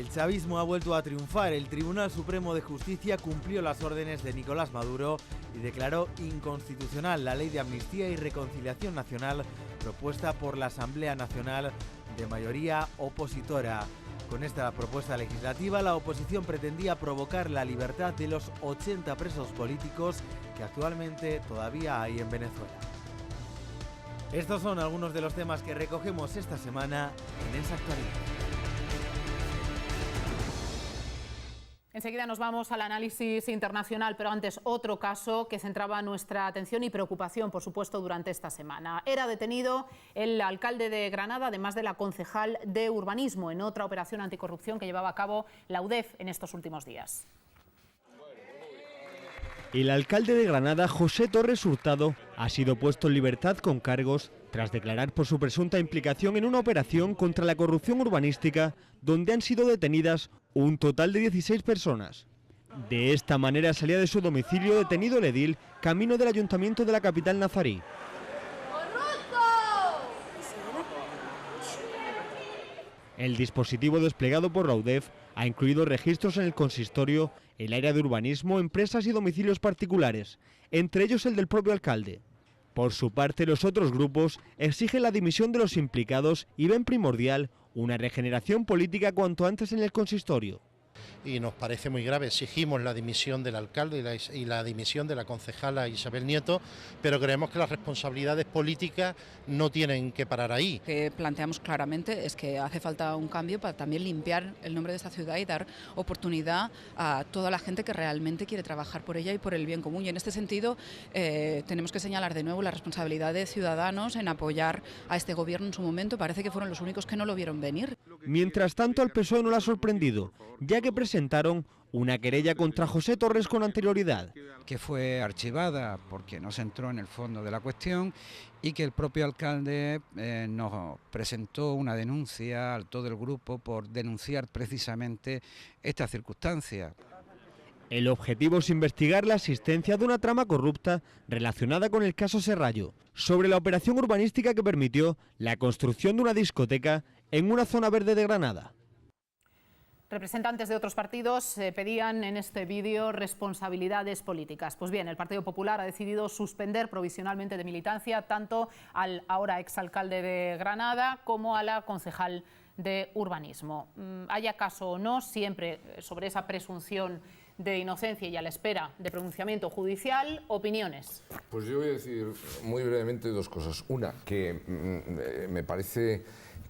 El chavismo ha vuelto a triunfar. El Tribunal Supremo de Justicia cumplió las órdenes de Nicolás Maduro y declaró inconstitucional la Ley de Amnistía y Reconciliación Nacional propuesta por la Asamblea Nacional de mayoría opositora. Con esta propuesta legislativa, la oposición pretendía provocar la libertad de los 80 presos políticos que actualmente todavía hay en Venezuela. Estos son algunos de los temas que recogemos esta semana en Esa Actualidad. Enseguida nos vamos al análisis internacional, pero antes otro caso que centraba nuestra atención y preocupación, por supuesto, durante esta semana. Era detenido el alcalde de Granada, además de la concejal de urbanismo, en otra operación anticorrupción que llevaba a cabo la UDEF en estos últimos días. El alcalde de Granada, José Torres Hurtado, ha sido puesto en libertad con cargos tras declarar por su presunta implicación en una operación contra la corrupción urbanística donde han sido detenidas un total de 16 personas. De esta manera salía de su domicilio detenido el edil camino del ayuntamiento de la capital nazarí. El dispositivo desplegado por la UDEF ha incluido registros en el consistorio, el área de urbanismo, empresas y domicilios particulares, entre ellos el del propio alcalde. Por su parte, los otros grupos exigen la dimisión de los implicados y ven primordial una regeneración política cuanto antes en el consistorio. Y nos parece muy grave, exigimos la dimisión del alcalde y la dimisión de la concejala Isabel Nieto, pero creemos que las responsabilidades políticas no tienen que parar ahí. Lo que planteamos claramente es que hace falta un cambio para también limpiar el nombre de esta ciudad y dar oportunidad a toda la gente que realmente quiere trabajar por ella y por el bien común. Y en este sentido tenemos que señalar de nuevo la responsabilidad de Ciudadanos en apoyar a este gobierno en su momento. Parece que fueron los únicos que no lo vieron venir. Mientras tanto, al PSOE no le ha sorprendido, ya que presentaron una querella contra José Torres con anterioridad. Que fue archivada porque no se entró en el fondo de la cuestión y que el propio alcalde nos presentó una denuncia a todo el grupo por denunciar precisamente esta circunstancia. El objetivo es investigar la existencia de una trama corrupta relacionada con el caso Serrallo, sobre la operación urbanística que permitió la construcción de una discoteca en una zona verde de Granada. Representantes de otros partidos pedían en este vídeo responsabilidades políticas. Pues bien, el Partido Popular ha decidido suspender provisionalmente de militancia tanto al ahora exalcalde de Granada como a la concejal de urbanismo. Haya caso o no, siempre sobre esa presunción de inocencia y a la espera de pronunciamiento judicial, opiniones. Pues yo voy a decir muy brevemente dos cosas. Una, que me parece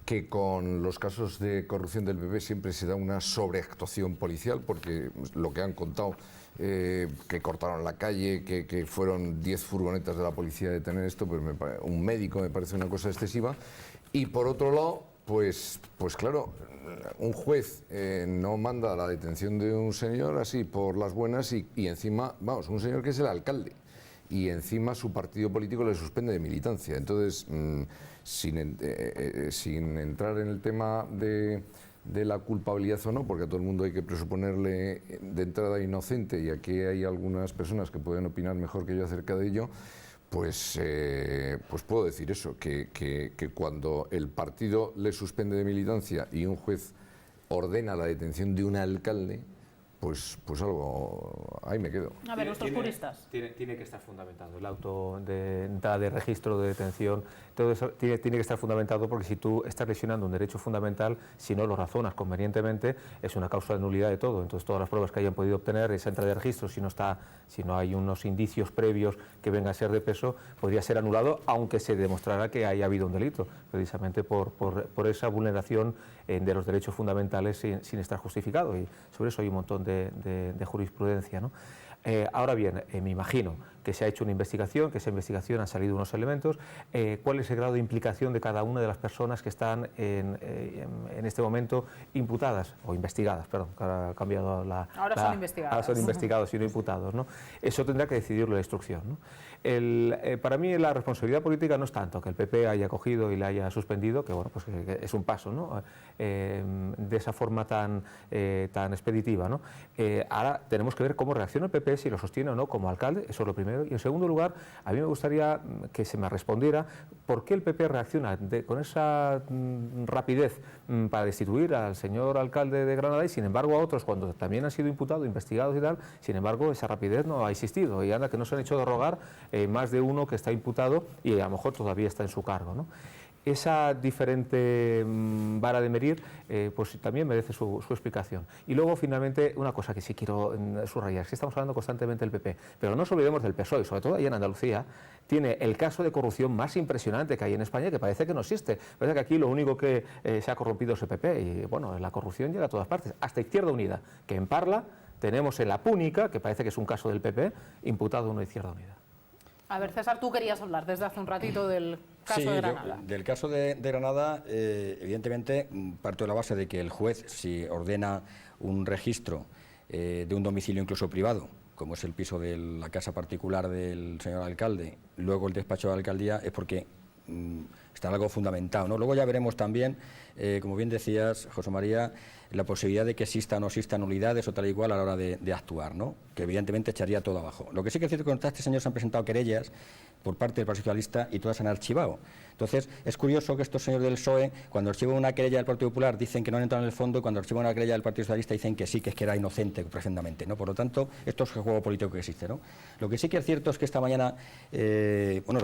que con los casos de corrupción del PP siempre se da una sobreactuación policial, porque lo que han contado, que cortaron la calle, que fueron 10 furgonetas de la policía a detener esto, pues un médico me parece una cosa excesiva. Y por otro lado, pues claro, un juez no manda la detención de un señor así por las buenas y encima, vamos, un señor que es el alcalde. Y encima su partido político le suspende de militancia. Entonces, sin entrar en el tema de la culpabilidad o no, porque a todo el mundo hay que presuponerle de entrada inocente, y aquí hay algunas personas que pueden opinar mejor que yo acerca de ello, pues puedo decir eso, que cuando el partido le suspende de militancia y un juez ordena la detención de un alcalde, pues algo, ahí me quedo. A ver, nuestros juristas. Tiene que estar fundamentado el auto de entrada de registro de detención, todo eso tiene que estar fundamentado, porque si tú estás lesionando un derecho fundamental, si no lo razonas convenientemente, es una causa de nulidad de todo. Entonces todas las pruebas que hayan podido obtener, esa entrada de registro, si no hay unos indicios previos que vengan a ser de peso, podría ser anulado, aunque se demostrara que haya habido un delito, precisamente por esa vulneración de los derechos fundamentales sin estar justificado. Y sobre eso hay un montón de jurisprudencia, ¿no? Ahora bien, me imagino que se ha hecho una investigación, que esa investigación han salido unos elementos. ¿Cuál es el grado de implicación de cada una de las personas que están en este momento imputadas o investigadas? Perdón, que ahora ha cambiado Ahora son investigadas. Ahora son investigados y no imputados, ¿no? Eso tendrá que decidirlo la instrucción, ¿no? Para mí la responsabilidad política no es tanto que el PP haya cogido y la haya suspendido, que bueno, pues que es un paso, ¿no? De esa forma tan expeditiva, ¿no? Ahora tenemos que ver cómo reacciona el PP, si lo sostiene o no como alcalde, eso es lo primero. primero. Y en segundo lugar, a mí me gustaría que se me respondiera por qué el PP reacciona con esa rapidez para destituir al señor alcalde de Granada y sin embargo a otros, cuando también han sido imputados, investigados y tal, sin embargo esa rapidez no ha existido y anda que no se han hecho derrogar más de uno que está imputado y a lo mejor todavía está en su cargo, ¿no? Esa diferente vara de medir pues también merece su explicación. Y luego, finalmente, una cosa que sí quiero subrayar, es que estamos hablando constantemente del PP, pero no nos olvidemos del PSOE, sobre todo allá en Andalucía, tiene el caso de corrupción más impresionante que hay en España, que parece que no existe. Parece que aquí lo único que se ha corrompido es el PP, y bueno, la corrupción llega a todas partes, hasta Izquierda Unida, que en Parla tenemos en La Púnica, que parece que es un caso del PP, imputado uno de Izquierda Unida. A ver, César, tú querías hablar desde hace un ratito del caso de Granada. Del caso de Granada, evidentemente, parto de la base de que el juez, si ordena un registro de un domicilio incluso privado, como es el piso de la casa particular del señor alcalde, luego el despacho de la alcaldía, es porque está algo fundamentado, ¿no? Luego ya veremos también, como bien decías, José María, la posibilidad de que exista o no exista nulidades o tal y cual a la hora de actuar, ¿no? Que evidentemente echaría todo abajo. Lo que sí que es cierto que contra este señor se han presentado querellas por parte del Partido Socialista y todas se han archivado. Entonces, es curioso que estos señores del PSOE, cuando archivan una querella del Partido Popular, dicen que no han entrado en el fondo, y cuando archivan una querella del Partido Socialista dicen que sí, que es que era inocente perfectamente, ¿no? Por lo tanto, esto es el juego político que existe, ¿no? Lo que sí que es cierto es que esta mañana, bueno,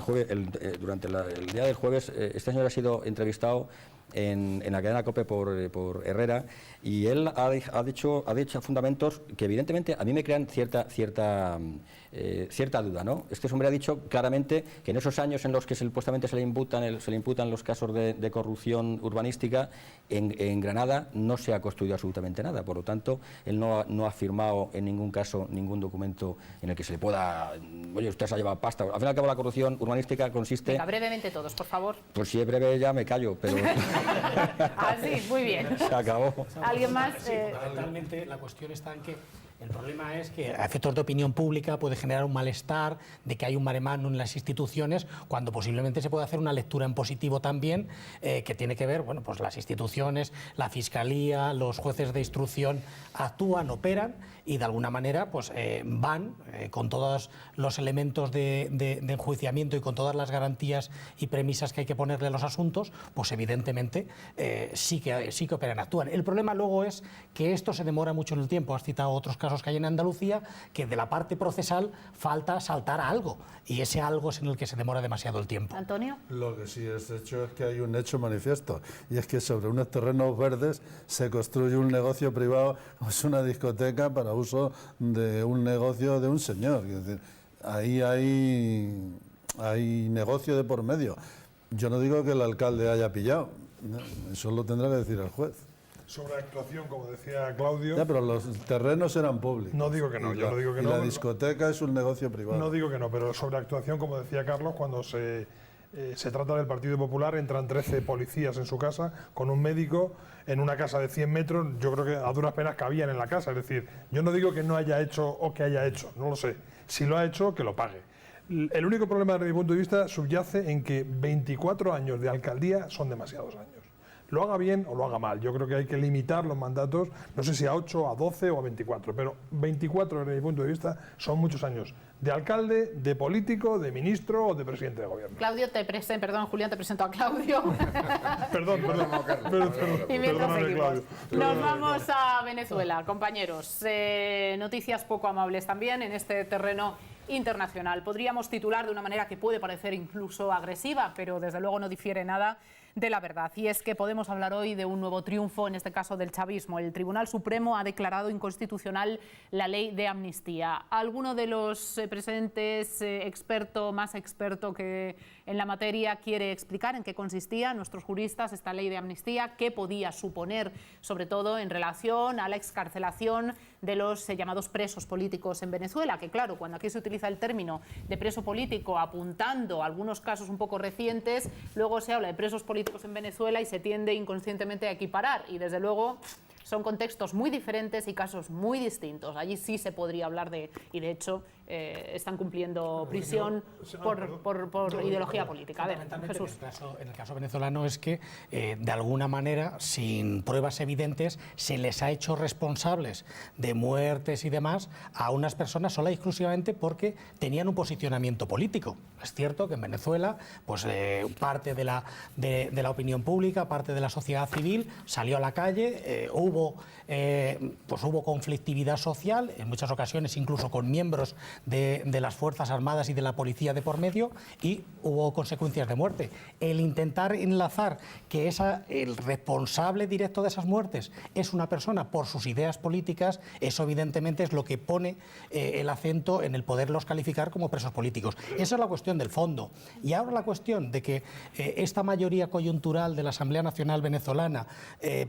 durante el día del jueves, este señor ha sido entrevistado en la cadena COPE por Herrera, y él ha dicho fundamentos que evidentemente a mí me crean cierta duda, ¿no? Este hombre ha dicho claramente que en esos años en los que supuestamente se le imputan los casos de corrupción urbanística, en Granada no se ha construido absolutamente nada. Por lo tanto, él no ha firmado en ningún caso ningún documento en el que se le pueda, oye, usted se ha llevado pasta. Al fin y al cabo, la corrupción urbanística consiste... Venga, brevemente todos, por favor. Pues si es breve ya me callo, pero... Ah, sí, muy bien. Se acabó. ¿Alguien más? Sí, fundamentalmente la cuestión está en que el problema es que a efectos de opinión pública puede generar un malestar de que hay un mare magnum en las instituciones, cuando posiblemente se puede hacer una lectura en positivo también, que tiene que ver, bueno, pues las instituciones, la Fiscalía, los jueces de instrucción actúan, operan y de alguna manera pues van con todos los elementos de enjuiciamiento y con todas las garantías y premisas que hay que ponerle a los asuntos, pues evidentemente sí que operan, actúan. El problema luego es que esto se demora mucho en el tiempo. Has citado otros casos que hay en Andalucía, que de la parte procesal falta saltar a algo, y ese algo es en el que se demora demasiado el tiempo. ¿Antonio? Lo que sí es hecho es que hay un hecho manifiesto, y es que sobre unos terrenos verdes se construye un negocio privado, es una discoteca para uso de un negocio de un señor. Es decir, ahí hay negocio de por medio. Yo no digo que el alcalde haya pillado, eso lo tendrá que decir el juez. Sobre actuación, como decía Claudio... Ya, pero los terrenos eran públicos. No digo que no, yo no digo que no. Y la discoteca es un negocio privado. No digo que no, pero sobre actuación, como decía Carlos, cuando se trata del Partido Popular, entran 13 policías en su casa, con un médico en una casa de 100 metros, yo creo que a duras penas cabían en la casa. Es decir, yo no digo que no haya hecho o que haya hecho, no lo sé. Si lo ha hecho, que lo pague. El único problema, desde mi punto de vista, subyace en que 24 años de alcaldía son demasiados años. Lo haga bien o lo haga mal. Yo creo que hay que limitar los mandatos, no sé si a 8, a 12 o a 24, pero 24 desde mi punto de vista son muchos años de alcalde, de político, de ministro o de presidente de gobierno. Claudio, Julián, te presento a Claudio. Perdón. Y mientras seguimos, nos vamos a Venezuela, compañeros. Noticias poco amables también en este terreno internacional. Podríamos titular de una manera que puede parecer incluso agresiva, pero desde luego no difiere nada de la verdad. Y es que podemos hablar hoy de un nuevo triunfo, en este caso del chavismo. El Tribunal Supremo ha declarado inconstitucional la ley de amnistía. ¿Alguno de los presentes, más experto que en la materia, quiere explicar en qué consistía, nuestros juristas, esta ley de amnistía, qué podía suponer, sobre todo en relación a la excarcelación de los llamados presos políticos en Venezuela? Que claro, cuando aquí se utiliza el término de preso político apuntando a algunos casos un poco recientes, luego se habla de presos políticos en Venezuela y se tiende inconscientemente a equiparar, y desde luego son contextos muy diferentes y casos muy distintos. Allí sí se podría hablar de, y de hecho están cumpliendo prisión por ideología política. A ver, Jesús. En el caso venezolano es que, de alguna manera, sin pruebas evidentes, se les ha hecho responsables de muertes y demás a unas personas sola y exclusivamente porque tenían un posicionamiento político. Es cierto que en Venezuela, pues parte de la opinión pública, parte de la sociedad civil salió a la calle, hubo conflictividad social, en muchas ocasiones incluso con miembros de las Fuerzas Armadas y de la policía de por medio, y hubo consecuencias de muerte. El intentar enlazar que el responsable directo de esas muertes es una persona por sus ideas políticas, eso evidentemente es lo que pone el acento en el poderlos calificar como presos políticos. Esa es la cuestión del fondo. Y ahora la cuestión de que esta mayoría coyuntural de la Asamblea Nacional Venezolana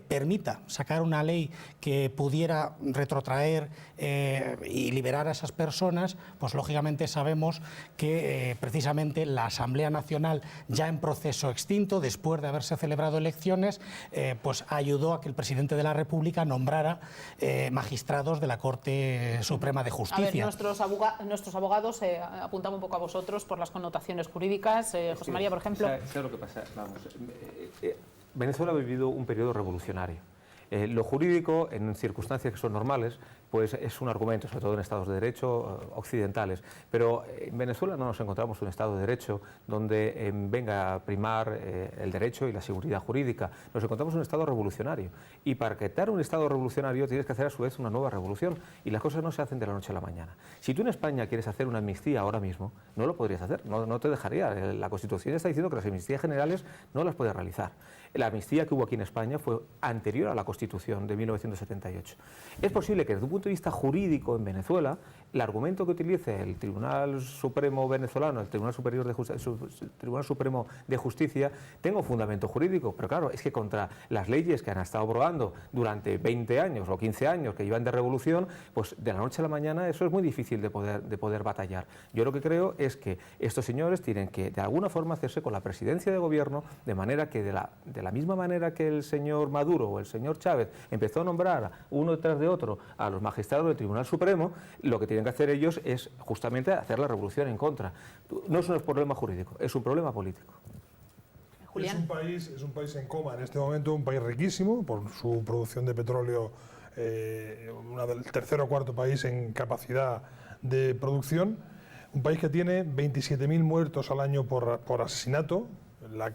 permita sacar una ley que pudiera retrotraer y liberar a esas personas, pues lógicamente sabemos que precisamente la Asamblea Nacional, ya en proceso extinto, después de haberse celebrado elecciones, pues ayudó a que el presidente de la República nombrara magistrados de la Corte Suprema de Justicia. A ver, nuestros abogados apuntamos un poco a vosotros por las connotaciones jurídicas. José María, por ejemplo. ¿Sabes lo que pasa? Vamos, Venezuela ha vivido un periodo revolucionario. Lo jurídico, en circunstancias que son normales, pues es un argumento, sobre todo en estados de derecho occidentales. Pero en Venezuela no nos encontramos un estado de derecho donde venga a primar el derecho y la seguridad jurídica. Nos encontramos un estado revolucionario. Y para crear un estado revolucionario tienes que hacer a su vez una nueva revolución. Y las cosas no se hacen de la noche a la mañana. Si tú en España quieres hacer una amnistía ahora mismo, no lo podrías hacer, no te dejaría. La Constitución está diciendo que las amnistías generales no las puedes realizar. La amnistía que hubo aquí en España fue anterior a la Constitución de 1978. Es posible que desde un punto de vista jurídico en Venezuela, el argumento que utilice el Tribunal Supremo venezolano, el Tribunal Supremo de Justicia, tenga un fundamento jurídico, pero claro, es que contra las leyes que han estado aprobando durante 20 años o 15 años que llevan de revolución, pues de la noche a la mañana eso es muy difícil de poder batallar. Yo lo que creo es que estos señores tienen que de alguna forma hacerse con la presidencia de gobierno, de manera que de la misma manera que el señor Maduro o el señor Chávez empezó a nombrar uno detrás de otro a los magistrados del Tribunal Supremo, lo que tienen que hacer ellos es justamente hacer la revolución en contra. No es un problema jurídico, es un problema político. Julián. Es un país en coma en este momento, un país riquísimo por su producción de petróleo, el tercer o cuarto país en capacidad de producción, un país que tiene 27.000 muertos al año por asesinato.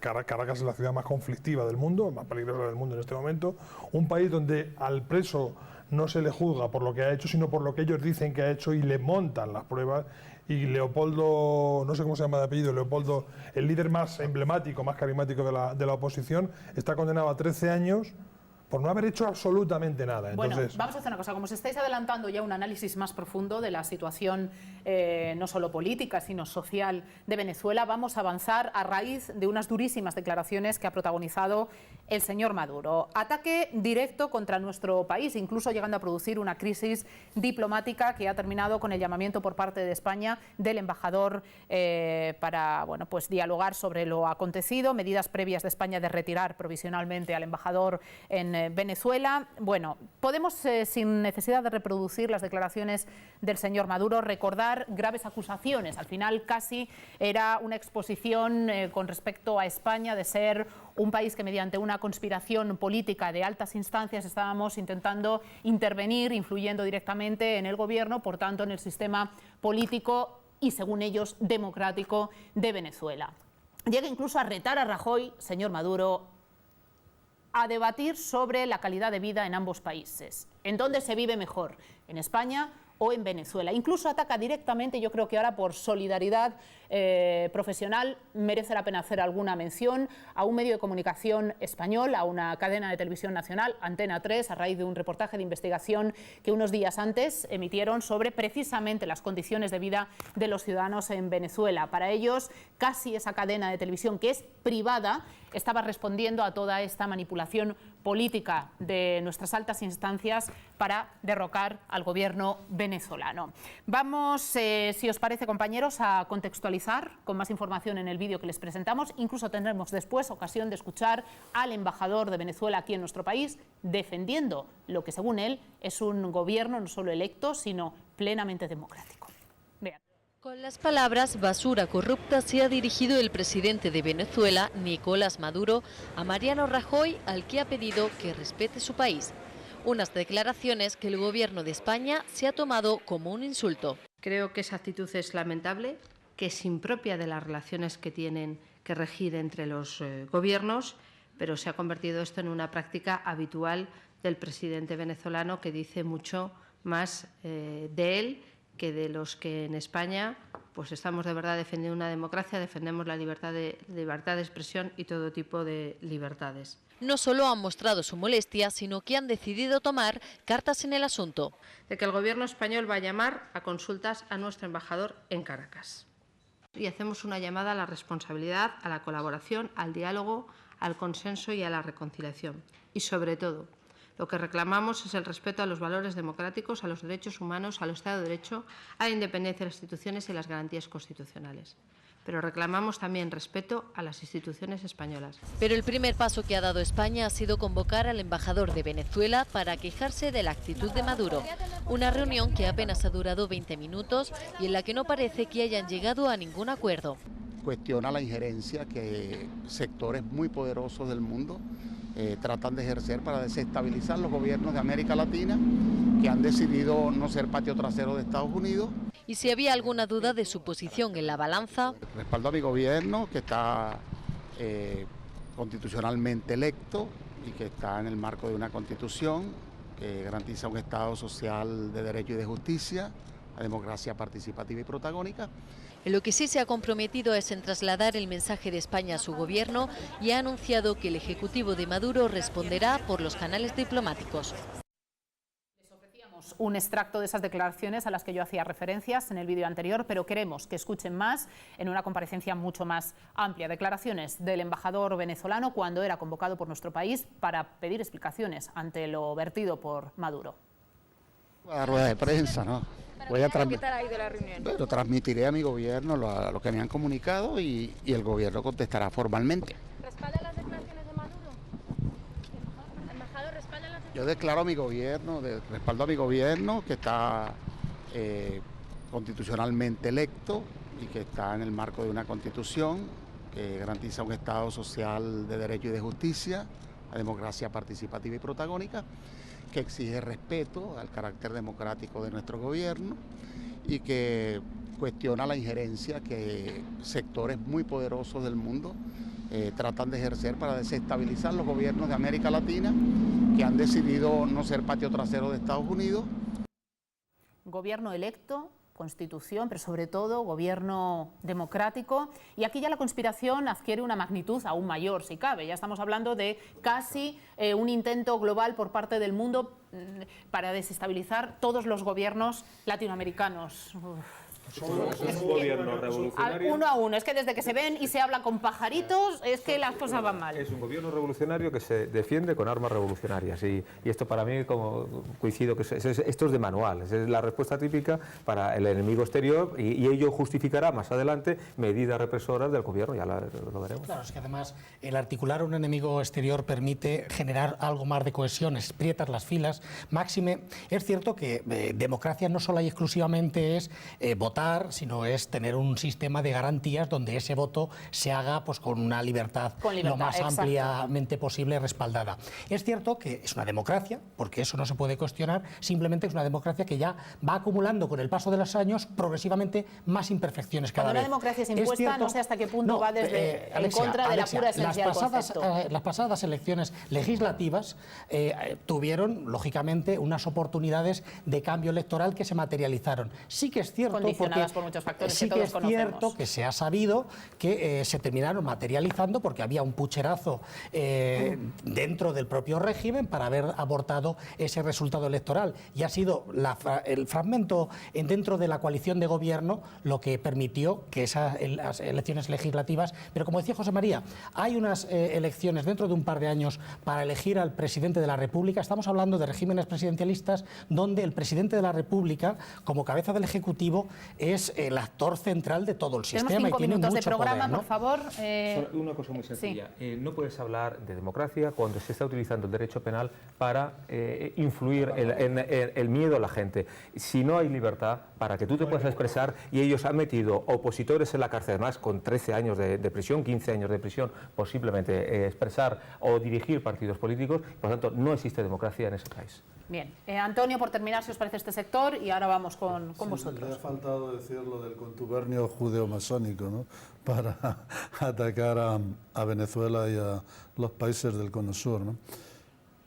Caracas es la ciudad más conflictiva del mundo, más peligrosa del mundo en este momento. Un país donde al preso no se le juzga por lo que ha hecho, sino por lo que ellos dicen que ha hecho y le montan las pruebas. Y Leopoldo, no sé cómo se llama de apellido, Leopoldo, el líder más emblemático, más carismático de la oposición, está condenado a 13 años por no haber hecho absolutamente nada. Bueno, vamos a hacer una cosa. Como os estáis adelantando ya un análisis más profundo de la situación no solo política, sino social de Venezuela, vamos a avanzar a raíz de unas durísimas declaraciones que ha protagonizado el señor Maduro. Ataque directo contra nuestro país, incluso llegando a producir una crisis diplomática que ha terminado con el llamamiento por parte de España del embajador para pues dialogar sobre lo acontecido, medidas previas de España de retirar provisionalmente al embajador en Venezuela. Bueno, podemos, sin necesidad de reproducir las declaraciones del señor Maduro, recordar graves acusaciones. Al final casi era una exposición con respecto a España de ser un país que mediante una conspiración política de altas instancias estábamos intentando intervenir, influyendo directamente en el gobierno, por tanto en el sistema político y, según ellos, democrático de Venezuela. Llega incluso a retar a Rajoy, señor Maduro, a debatir sobre la calidad de vida en ambos países. ¿En dónde se vive mejor? ¿En España o en Venezuela? Incluso ataca directamente, yo creo que ahora por solidaridad profesional merece la pena hacer alguna mención a un medio de comunicación español, a una cadena de televisión nacional, Antena 3, a raíz de un reportaje de investigación que unos días antes emitieron sobre precisamente las condiciones de vida de los ciudadanos en Venezuela. Para ellos, casi esa cadena de televisión, que es privada, estaba respondiendo a toda esta manipulación política de nuestras altas instancias para derrocar al gobierno venezolano. Vamos, si os parece, compañeros, a contextualizar con más información en el vídeo que les presentamos. Incluso tendremos después ocasión de escuchar al embajador de Venezuela aquí en nuestro país defendiendo lo que, según él, es un gobierno no solo electo, sino plenamente democrático. Vean. Con las palabras basura corrupta se ha dirigido el presidente de Venezuela, Nicolás Maduro, a Mariano Rajoy, al que ha pedido que respete su país. Unas declaraciones que el gobierno de España se ha tomado como un insulto. Creo que esa actitud es lamentable, que es impropia de las relaciones que tienen que regir entre los gobiernos, pero se ha convertido esto en una práctica habitual del presidente venezolano, que dice mucho más de él que de los que en España pues estamos de verdad defendiendo una democracia, defendemos la libertad de expresión y todo tipo de libertades. No solo han mostrado su molestia, sino que han decidido tomar cartas en el asunto. De que el gobierno español va a llamar a consultas a nuestro embajador en Caracas. Y hacemos una llamada a la responsabilidad, a la colaboración, al diálogo, al consenso y a la reconciliación. Y sobre todo, lo que reclamamos es el respeto a los valores democráticos, a los derechos humanos, al Estado de Derecho, a la independencia de las instituciones y las garantías constitucionales. Pero reclamamos también respeto a las instituciones españolas. Pero el primer paso que ha dado España ha sido convocar al embajador de Venezuela para quejarse de la actitud de Maduro. Una reunión que apenas ha durado 20 minutos y en la que no parece que hayan llegado a ningún acuerdo. Cuestiona la injerencia que sectores muy poderosos del mundo tratan de ejercer para desestabilizar los gobiernos de América Latina, que han decidido no ser patio trasero de Estados Unidos. Y si había alguna duda de su posición en la balanza... Respaldo a mi gobierno, que está constitucionalmente electo y que está en el marco de una constitución que garantiza un Estado social de derecho y de justicia, la democracia participativa y protagónica. En lo que sí se ha comprometido es en trasladar el mensaje de España a su gobierno y ha anunciado que el Ejecutivo de Maduro responderá por los canales diplomáticos. Les ofrecíamos un extracto de esas declaraciones a las que yo hacía referencias en el vídeo anterior, pero queremos que escuchen más en una comparecencia mucho más amplia. Declaraciones del embajador venezolano cuando era convocado por nuestro país para pedir explicaciones ante lo vertido por Maduro. La rueda de prensa, ¿no? ¿Qué tal ha ido la reunión? Lo transmitiré a mi gobierno, lo que me han comunicado y el gobierno contestará formalmente. ¿Respalda las declaraciones de Maduro? ¿El embajador respalda las declaraciones? Yo declaro a mi gobierno, respaldo a mi gobierno, que está constitucionalmente electo y que está en el marco de una constitución que garantiza un Estado social de derecho y de justicia, la democracia participativa y protagónica, que exige respeto al carácter democrático de nuestro gobierno y que cuestiona la injerencia que sectores muy poderosos del mundo tratan de ejercer para desestabilizar los gobiernos de América Latina, que han decidido no ser patio trasero de Estados Unidos. Gobierno electo, constitución, pero sobre todo gobierno democrático. Y aquí ya la conspiración adquiere una magnitud aún mayor, si cabe. Ya estamos hablando de casi un intento global por parte del mundo para desestabilizar todos los gobiernos latinoamericanos. Es un gobierno revolucionario. Uno a uno, es que desde que se ven y se habla con pajaritos, es que las cosas van mal. Es un gobierno revolucionario que se defiende con armas revolucionarias y esto para mí, como coincido, que esto es de manual, es la respuesta típica para el enemigo exterior y ello justificará más adelante medidas represoras del gobierno, ya lo veremos. Claro, es que además el articular un enemigo exterior permite generar algo más de cohesión, aprietas las filas, máxime. Es cierto que democracia no solo y exclusivamente es votar, sino es tener un sistema de garantías donde ese voto se haga pues, con una libertad lo más exacto. ampliamente posible respaldada. Es cierto que es una democracia, porque eso no se puede cuestionar, simplemente es una democracia que ya va acumulando con el paso de los años progresivamente más imperfecciones cada vez. Cuando una democracia es impuesta, cierto, no sé hasta qué punto va desde Alexia, en contra de la pura esencia del concepto. Las pasadas elecciones legislativas tuvieron, lógicamente, unas oportunidades de cambio electoral que se materializaron. Sí que es cierto, por muchos factores sí que todos es cierto conocemos. que se ha sabido que se terminaron materializando porque había un pucherazo dentro del propio régimen para haber abortado ese resultado electoral y ha sido el fragmento dentro de la coalición de gobierno lo que permitió que las elecciones legislativas, pero como decía José María, hay unas elecciones dentro de un par de años para elegir al presidente de la República. Estamos hablando de regímenes presidencialistas donde el presidente de la República, como cabeza del Ejecutivo, es el actor central de todo el sistema. Tenemos 5 y tiene minutos de mucho programa, poder, ¿no? por favor. Solo una cosa muy sencilla. Sí. No puedes hablar de democracia cuando se está utilizando el derecho penal para influir en el miedo a la gente. Si no hay libertad para que tú te puedas expresar, y ellos han metido opositores en la cárcel, además con 13 años de prisión, 15 años de prisión, por simplemente expresar o dirigir partidos políticos, por lo tanto no existe democracia en ese país. Bien, Antonio, por terminar, si os parece este sector, y ahora vamos con vosotros. Me ha faltado decir lo del contubernio judeo-masónico, ¿no?, para atacar a Venezuela y a los países del Cono Sur, ¿no?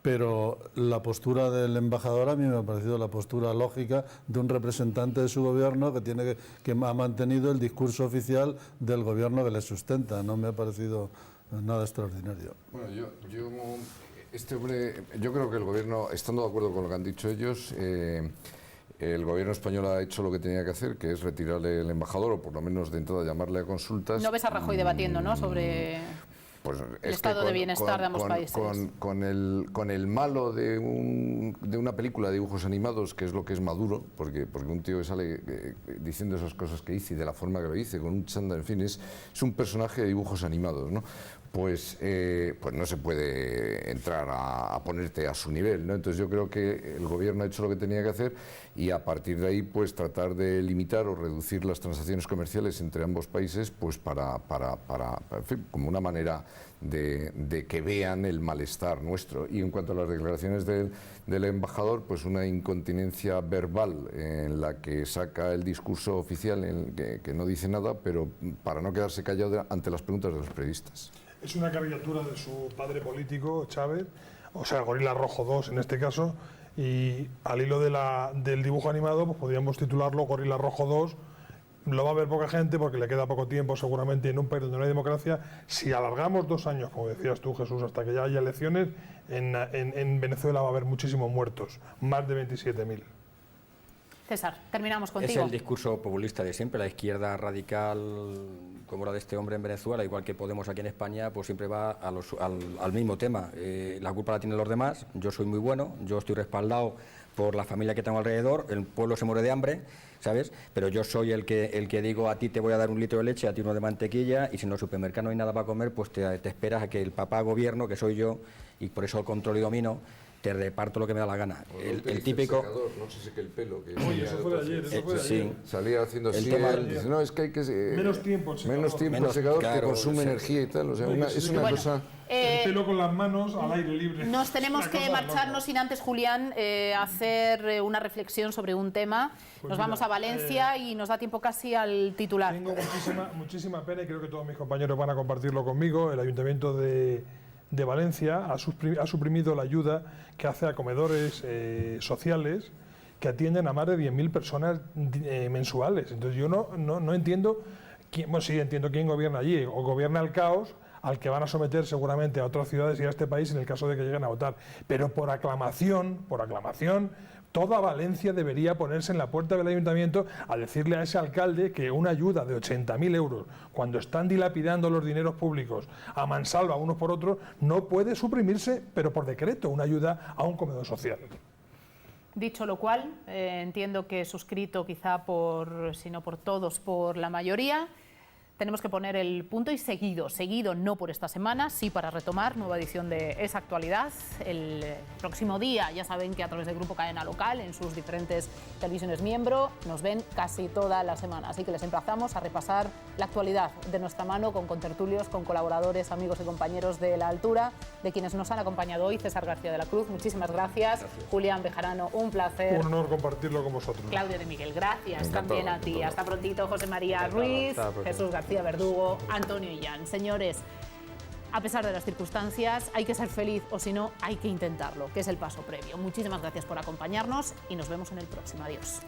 Pero la postura del embajador a mí me ha parecido la postura lógica de un representante de su gobierno que ha mantenido el discurso oficial del gobierno que le sustenta. No me ha parecido nada extraordinario. Bueno, este hombre, yo creo que el gobierno, estando de acuerdo con lo que han dicho ellos, el gobierno español ha hecho lo que tenía que hacer, que es retirarle el embajador, o por lo menos de entrada llamarle a consultas. No ves a Rajoy debatiendo, ¿no?, sobre pues el estado de bienestar de ambos países. Con el malo de una película de dibujos animados, que es lo que es Maduro, porque un tío que sale diciendo esas cosas que dice y de la forma que lo dice, con un chándal, en fin, es un personaje de dibujos animados, ¿no? Pues no se puede entrar a ponerte a su nivel, ¿no? Entonces yo creo que el gobierno ha hecho lo que tenía que hacer, y a partir de ahí pues tratar de limitar o reducir las transacciones comerciales entre ambos países, pues para en fin, como una manera de que vean el malestar nuestro. Y en cuanto a las declaraciones del embajador, pues una incontinencia verbal en la que saca el discurso oficial que no dice nada, pero para no quedarse callado ante las preguntas de los periodistas. Es una caricatura de su padre político, Chávez, o sea, Gorila Rojo 2 en este caso, y al hilo del dibujo animado, pues podríamos titularlo Gorila Rojo 2. Lo va a ver poca gente porque le queda poco tiempo seguramente en un país donde no hay democracia. Si alargamos 2 años, como decías tú, Jesús, hasta que ya haya elecciones, en Venezuela va a haber muchísimos muertos, más de 27.000. César, terminamos contigo. Es el discurso populista de siempre. La izquierda radical, como la de este hombre en Venezuela, igual que Podemos aquí en España, pues siempre va al mismo tema. La culpa la tienen los demás, yo soy muy bueno, yo estoy respaldado por la familia que tengo alrededor, el pueblo se muere de hambre, ¿sabes? Pero yo soy el que digo, a ti te voy a dar 1 litro de leche, a ti 1 de mantequilla, y si en el supermercado no hay nada para comer, pues te esperas a que el papá gobierno, que soy yo, y por eso controlo y domino, te reparto lo que me da la gana. El típico... Secador, no se seque el pelo. Que oye, eso fue de ayer, sí. Salía haciendo así, dice, no, es que hay que... menos tiempo el secador, claro, que consume energía y tal, o sea, es una cosa... El pelo con las manos al aire libre. Nos tenemos que marcharnos sin antes, Julián, hacer una reflexión sobre un tema. Pues nos vamos a Valencia y nos da tiempo casi al titular. Tengo muchísima pena, y creo que todos mis compañeros van a compartirlo conmigo. El Ayuntamiento de Valencia ha suprimido la ayuda que hace a comedores sociales que atienden a más de 10.000 personas mensuales. Entonces yo no entiendo, sí entiendo quién gobierna allí, o gobierna el caos al que van a someter seguramente a otras ciudades y a este país en el caso de que lleguen a votar. Pero por aclamación, toda Valencia debería ponerse en la puerta del ayuntamiento a decirle a ese alcalde que una ayuda de 80.000 euros, cuando están dilapidando los dineros públicos a mansalva unos por otros, no puede suprimirse, pero por decreto, una ayuda a un comedor social. Dicho lo cual, entiendo que suscrito quizá si no por todos, por la mayoría. Tenemos que poner el punto y seguido no por esta semana, sí para retomar nueva edición de Esa Actualidad. El próximo día, ya saben que a través del Grupo Cadena Local, en sus diferentes televisiones miembro, nos ven casi toda la semana. Así que les emplazamos a repasar la actualidad de nuestra mano con contertulios, con colaboradores, amigos y compañeros de la altura, de quienes nos han acompañado hoy. César García de la Cruz, muchísimas gracias. Julián Bejarano, un placer. Un honor compartirlo con vosotros. Claudia de Miguel, gracias también a ti. Hasta prontito, José María Ruiz, Jesús García Verdugo, Antonio Illán. Señores, a pesar de las circunstancias, hay que ser feliz, o si no, hay que intentarlo, que es el paso previo. Muchísimas gracias por acompañarnos y nos vemos en el próximo. Adiós.